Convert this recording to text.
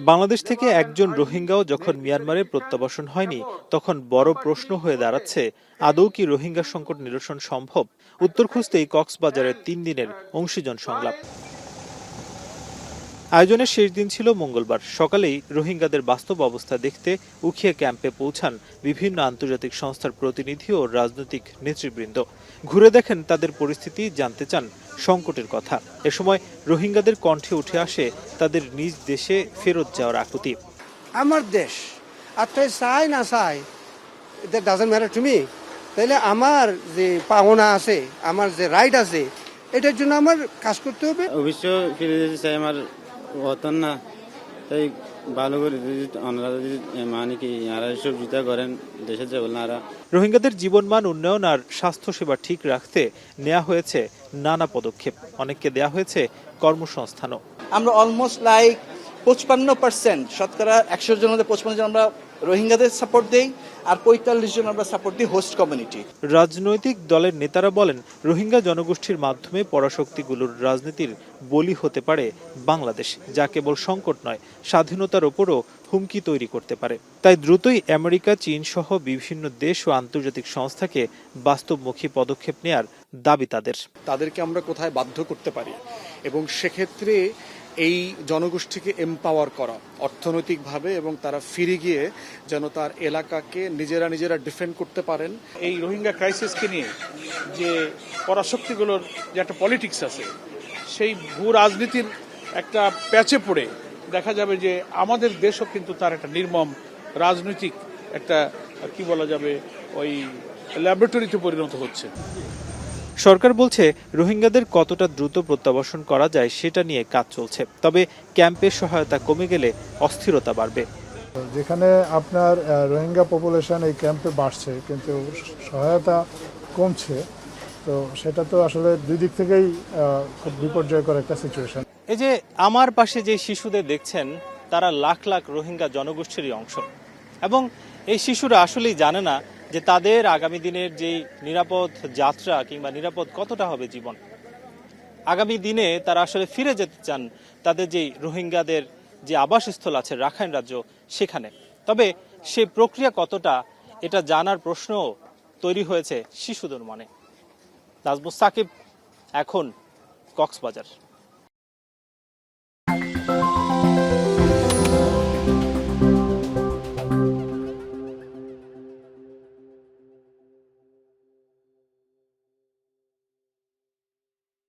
বাংলাদেশ থেকে একজন রোহিঙ্গাও যখন মিয়ানমারে প্রত্যাবাসন হয়নি, তখন বড় প্রশ্ন হয়ে দাঁড়াচ্ছে, আদৌ কি রোহিঙ্গা সংকট নিরসন সম্ভব? উত্তর খুঁজতেই কক্সবাজারের ৩ দিনের অংশীজন সংলাপ। আয়োজনের শেষ দিন ছিল মঙ্গলবার। সকালেই রোহিঙ্গাদের বাস্তব অবস্থা দেখতে উখিয়া ক্যাম্পে পৌঁছান বিভিন্ন আন্তর্জাতিক সংস্থার প্রতিনিধি ও রাজনৈতিক নেতৃবৃন্দ। ঘুরে দেখেন তাদের পরিস্থিতি, জানতে চান সংকটের কথা। এ সময় রোহিঙ্গাদের কণ্ঠে উঠে আসে তাদের নিজ দেশে ফেরত যাওয়ার আকুতি। আমার দেশ, আর তাই চাই না চাই, that doesn't matter to me. তাইলে আমার যে পাওনা আছে, আমার যে রাইট আছে, এটার জন্য আমার কাজ করতে হবে। অবশ্য ফিরে যেতে চাই, আমার হতন না, তাই ভালো করে ওনারা যদি মানে কি আর সহযোগিতা করেন দেশের যে ওনারা। রোহিঙ্গাদের জীবনমান উন্নয়ন আর স্বাস্থ্যসেবা ঠিক রাখতে নেওয়া হয়েছে নানা পদক্ষেপ। অনেককে দেয়া হয়েছে কর্মসংস্থানও। আমরা অলমোস্ট লাইক 55%, শতকরা 100 জনের মধ্যে 55 জন আমরা রোহিঙ্গাদের সাপোর্ট দেই, আর 45 জন আমরা সাপোর্ট দিই হোস্ট কমিউনিটি। রাজনৈতিক দলের নেতারা বলেন, রোহিঙ্গা জনগোষ্ঠীর মাধ্যমে পরাশক্তিগুলোর রাজনীতির বলি হতে পারে বাংলাদেশ, যা কেবল সংকট নয়, স্বাধীনতার ওপরও হুমকি তৈরি করতে পারে। তাই দ্রুতই আমেরিকা, চীন সহ বিভিন্ন দেশ ও আন্তর্জাতিক সংস্থাকে বাস্তবমুখী পদক্ষেপ নেয়ার দাবি তাদের। তাদেরকে আমরা কোথায় বাধ্য করতে পারি, এবং সেক্ষেত্রে এই জনগোষ্ঠীকে এম্পাওয়ার করা অর্থনৈতিকভাবে, এবং তারা ফিরে গিয়ে যেন তার এলাকাকে নিজেরা ডিফেন্ড করতে পারেন। এই রোহিঙ্গা ক্রাইসিসকে নিয়ে যে পরাশক্তিগুলোর যে একটা পলিটিক্স আছে, সেই ভূ রাজনীতির একটা প্যাচে পড়ে দেখা যাবে যে আমাদের দেশও কিন্তু তার একটা নির্মম রাজনৈতিক একটা কি বলা যাবে ওই ল্যাবরেটরিতে পরিণত হচ্ছে। সরকার বলছে, রোহিঙ্গাদের কতটা দ্রুত প্রত্যাবাসন করা যায় সেটা নিয়ে কাজ চলছে। তবে ক্যাম্পের সহায়তা কমে গেলে অস্থিরতা বাড়বে। যেখানে আপনার রোহিঙ্গা পপুলেশন এই ক্যাম্পে বাড়ছে, কিন্তু সহায়তা কমছে, তো সেটা তো আসলে দুই দিক থেকেই খুব বিপর্যয়কর একটা সিচুয়েশন। এই যে আমার পাশে যে শিশুদের দেখছেন, তারা লাখ লাখ রোহিঙ্গা জনগোষ্ঠীরই অংশ, এবং এই শিশুরা আসলেই জানে না যে তাদের আগামী দিনের যেই নিরাপদ যাত্রা কিংবা নিরাপদ কতটা হবে জীবন। আগামী দিনে তারা আসলে ফিরে যেতে চান তাদের যেই রোহিঙ্গাদের যে আবাসস্থল আছে রাখাইন রাজ্য, সেখানে। তবে সেই প্রক্রিয়া কতটা, এটা জানার প্রশ্ন তৈরি হয়েছে শিশুদের মনে। নাজমুস সাকিব, এখন কক্সবাজার।